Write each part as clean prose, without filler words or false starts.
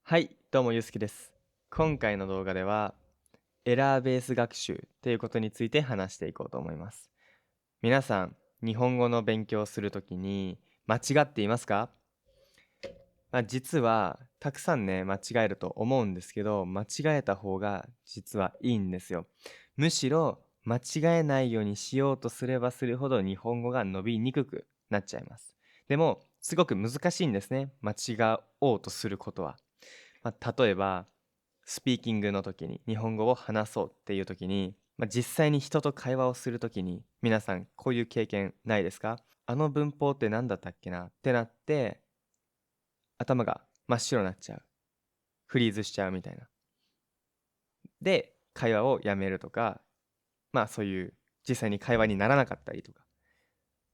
はい、どうもゆうすけです。今回の動画では、エラーベース学習ということについて話していこうと思います。皆さん、日本語の勉強をするときに間違っていますか？実は、たくさんね、間違えると思うんですけど、間違えた方が実はいいんですよ。むしろ、間違えないようにしようとすればするほど日本語が伸びにくくなっちゃいます。でも、すごく難しいんですね。間違おうとすることは。例えば、スピーキングの時に、日本語を話そうっていう時に、実際に人と会話をする時に、皆さんこういう経験ないですか？あの文法って何だったっけなってなって、頭が真っ白になっちゃう。フリーズしちゃうみたいな。で、会話をやめるとか、そういう実際に会話にならなかったりとか。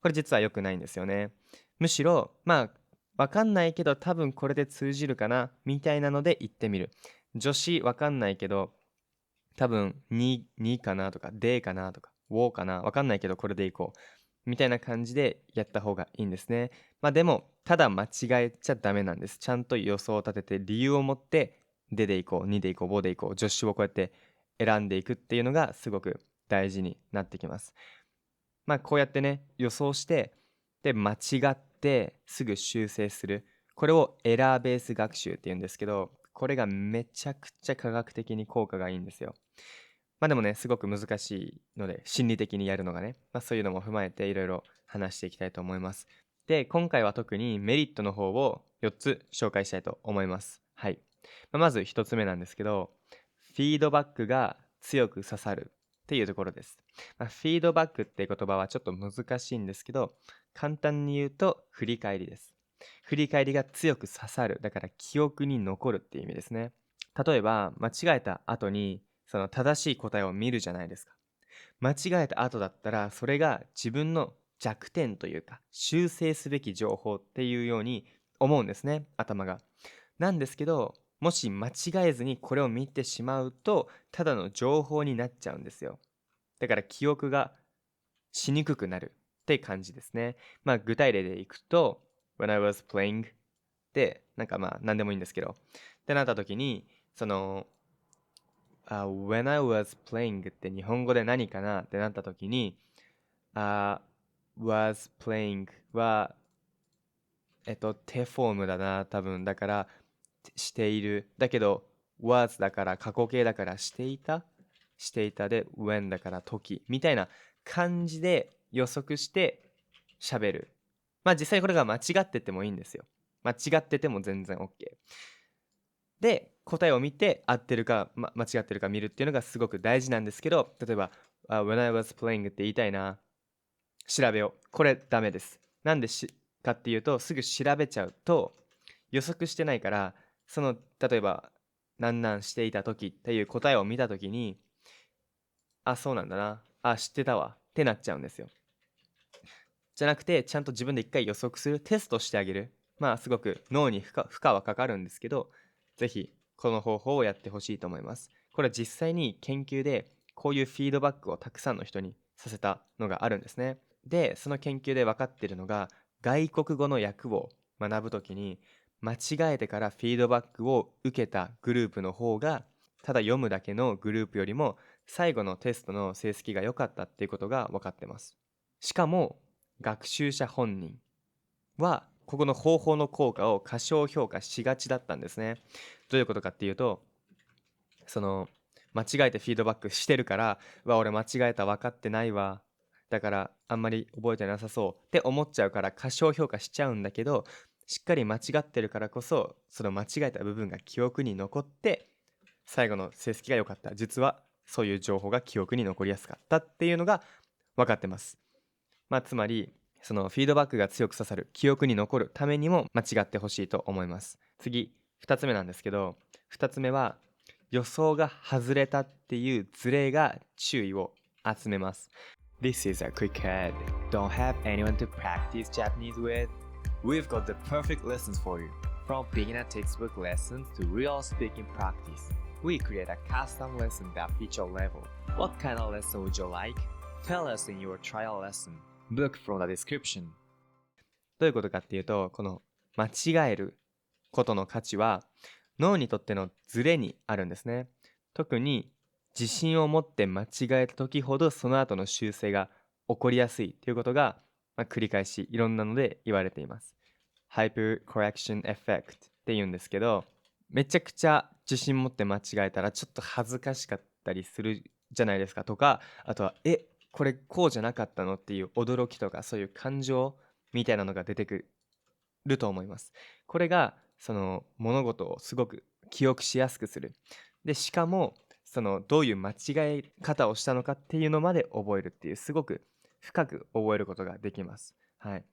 これ実は良くないんですよね。むしろ、わかんないけど多分これで通じるかなみたいなので言ってみる。助詞わかんないけど多分にかなとか、でかなとか、をかなわかんないけどこれでいこう。みたいな感じでやった方がいいんですね。でも、ただ間違えちゃダメなんです。ちゃんと予想を立てて理由を持って、でいこう、にでいこう、ぼでいこう、助詞をこうやって選んでいくっていうのがすごく大事になってきます。こうやってね、予想して、で、間違ってすぐ修正する。これをエラーベース学習って言うんですけど、これがめちゃくちゃ科学的に効果がいいんですよ。でもね、すごく難しいので、心理的にやるのがね、そういうのも踏まえていろいろ話していきたいと思います。で、今回は特にメリットの方を4つ紹介したいと思います。はい。まず1つ目なんですけど、フィードバックが強く刺さるっていうところです。フィードバックって言葉はちょっと難しいんですけど、簡単に言うと振り返りです。振り返りが強く刺さる。だから記憶に残るっていう意味ですね。例えば、間違えた後に、その正しい答えを見るじゃないですか。間違えた後だったら、それが自分の弱点というか、修正すべき情報っていうように思うんですね、頭が。なんですけど、もし間違えずにこれを見てしまうと、ただの情報になっちゃうんですよ。だから記憶がしにくくなるって感じですね。具体例でいくと、When I was playing で、何でもいいんですけど、ってなった時に、その、When I was playing って日本語で何かなってなった時に、was playing は、手フォームだな、多分。だから、している。だけど、was だから過去形だからしていたで、when だから時。みたいな感じで予測して喋る。実際これが間違っててもいいんですよ。間違ってても全然 OK。で、答えを見て合ってるか、間違ってるか見るっていうのがすごく大事なんですけど、例えば、When I was playing って言いたいな。調べよう。これダメです。なんでかっていうと、すぐ調べちゃうと、予測してないから、例えば、なんなんしていた時っていう答えを見た時に、そうなんだな。知ってたわ。ってなっちゃうんですよ。じゃなくて、ちゃんと自分で一回予測する、テストしてあげる。すごく脳に負荷はかかるんですけど、ぜひ、この方法をやってほしいと思います。これは実際に研究で、こういうフィードバックをたくさんの人にさせたのがあるんですね。で、その研究で分かっているのが、外国語の訳を学ぶときに、間違えてからフィードバックを受けたグループの方が、ただ読むだけのグループよりも、最後のテストの成績が良かったっていうことが分かってます。しかも、学習者本人は、ここの方法の効果を過小評価しがちだったんですね。どういうことかっていうと、その、間違えてフィードバックしてるから、俺間違えた、分かってないわ。だから、あんまり覚えてなさそうって思っちゃうから、過小評価しちゃうんだけど、しっかり間違ってるからこそ、その間違えた部分が記憶に残って、最後の成績が良かった。実は、そういう情報が記憶に残りやすかったっていうのが分かってます。つまり、そのフィードバックが強く刺さる、記憶に残るためにも間違ってほしいと思います。次、2つ目なんですけど、2つ目は、予想が外れたっていうズレが注意を集めます。This is a quick ad. Don't have anyone to practice Japanese with? We've got the perfect lessons for you. From beginner textbook lessons to real speaking practice, we create a custom lesson that fits your level. What kind of lesson would you like? Tell us in your trial lesson. Look from the description. どういうことかっていうと、この間違えることの価値は、脳にとってのズレにあるんですね。特に自信を持って間違えた時ほどその後の修正が起こりやすいということが、繰り返しいろんなので言われています。Hyper Correction Effect って言うんですけど、めちゃくちゃ自信持って間違えたらちょっと恥ずかしかったりするじゃないですかとか、あとはこれこうじゃなかったのっていう驚きとかそういう感情みたいなのが出てくると思います。これがその物事をすごく記憶しやすくする。で、しかもそのどういう間違え方をしたのかっていうのまで覚えるっていうすごく深く覚えることができます。はい。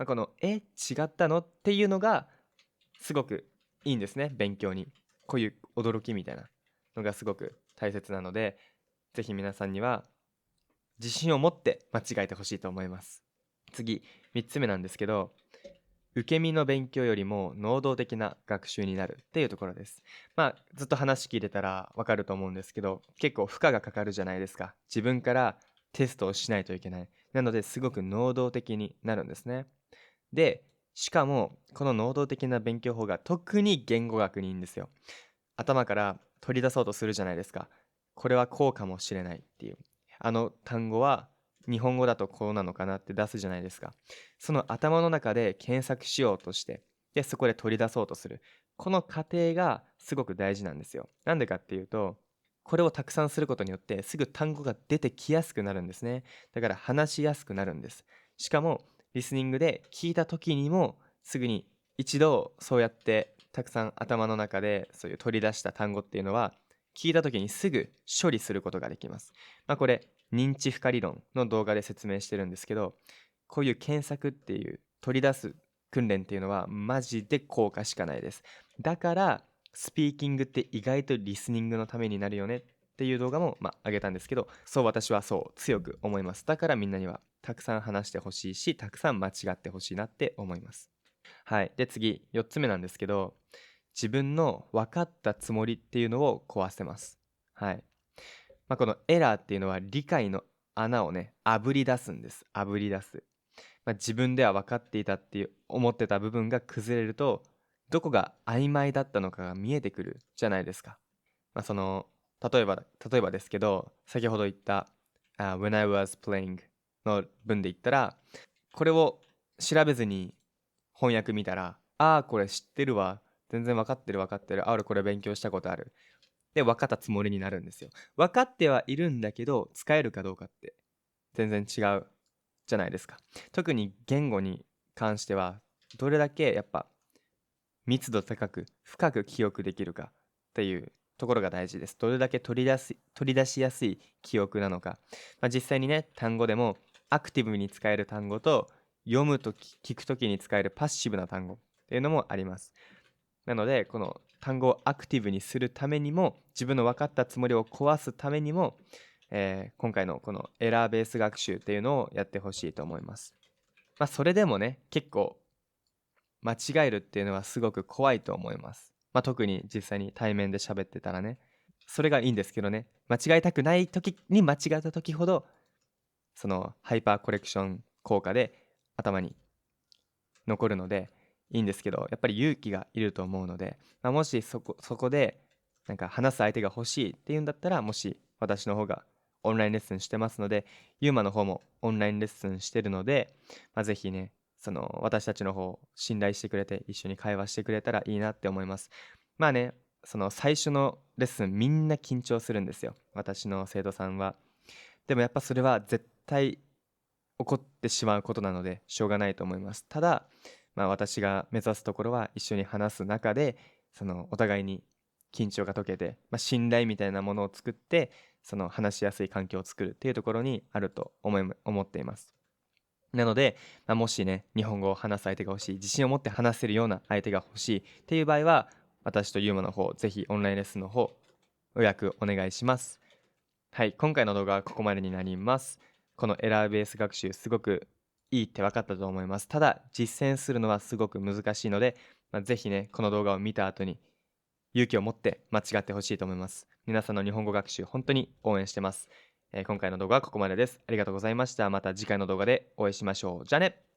この違ったのっていうのがすごくいいんですね、勉強に。こういう驚きみたいなのがすごく大切なので、ぜひ皆さんには自信を持って間違えてほしいと思います。次、3つ目なんですけど、受け身の勉強よりも能動的な学習になるっていうところです。ずっと話聞いてたらわかると思うんですけど、結構負荷がかかるじゃないですか。自分からテストをしないといけない。なのですごく能動的になるんですね。で、しかもこの能動的な勉強法が特に言語学にいいんですよ。頭から取り出そうとするじゃないですか。これはこうかもしれないっていう。あの単語は日本語だとこうなのかなって出すじゃないですか。その頭の中で検索しようとして、で、そこで取り出そうとする。この過程がすごく大事なんですよ。なんでかっていうと、これをたくさんすることによってすぐ単語が出てきやすくなるんですね。だから話しやすくなるんです。しかも、リスニングで聞いた時にもすぐに一度そうやってたくさん頭の中でそういう取り出した単語っていうのは聞いた時にすぐ処理することができます。これ認知負荷理論の動画で説明してるんですけど、こういう検索っていう取り出す訓練っていうのはマジで効果しかないです。だからスピーキングって意外とリスニングのためになるよねっていう動画も上げたんですけど、そう私はそう強く思います。だからみんなにはたくさん話してほしいし、たくさん間違ってほしいなって思います。はい。で次、4つ目なんですけど、自分の分かったつもりっていうのを壊せます。はい。このエラーっていうのは理解の穴をね、あぶり出すんです。あぶり出す。自分では分かっていたっていう思ってた部分が崩れると、どこが曖昧だったのかが見えてくるじゃないですか。その例えばですけど、先ほど言った、When I was playing の文で言ったら、これを調べずに翻訳見たら、これ知ってるわ。全然分かってる分かってる。俺これ勉強したことある。で、分かったつもりになるんですよ。分かってはいるんだけど、使えるかどうかって全然違うじゃないですか。特に言語に関しては、どれだけやっぱ密度高く深く記憶できるかっていうところが大事です。どれだけ取り出しやすい記憶なのか。実際にね、単語でもアクティブに使える単語と読むとき聞くときに使えるパッシブな単語っていうのもあります。なので、この単語をアクティブにするためにも、自分の分かったつもりを壊すためにも、今回のこのエラーベース学習っていうのをやってほしいと思います。それでもね、結構間違えるっていうのはすごく怖いと思います。特に実際に対面で喋ってたらね。それがいいんですけどね。間違えたくない時に間違えた時ほど、そのハイパーコレクション効果で頭に残るのでいいんですけど、やっぱり勇気がいると思うので、もしそこでなんか話す相手が欲しいっていうんだったら、もし私の方がオンラインレッスンしてますので、ユーマの方もオンラインレッスンしてるので、ぜひね、その私たちの方を信頼してくれて一緒に会話してくれたらいいなって思います。その最初のレッスンみんな緊張するんですよ、私の生徒さんは。でもやっぱそれは絶対起こってしまうことなのでしょうがないと思います。ただ、私が目指すところは一緒に話す中でそのお互いに緊張が解けて、信頼みたいなものを作ってその話しやすい環境を作るっていうところにあると思っています。なので、もしね、日本語を話す相手が欲しい、自信を持って話せるような相手が欲しいっていう場合は、私とユーマの方、ぜひオンラインレッスンの方、予約お願いします。はい、今回の動画はここまでになります。このエラーベース学習、すごくいいって分かったと思います。ただ、実践するのはすごく難しいので、ぜひね、この動画を見た後に勇気を持って間違ってほしいと思います。皆さんの日本語学習、本当に応援してます。今回の動画はここまでです。ありがとうございました。また次回の動画でお会いしましょう。じゃあね。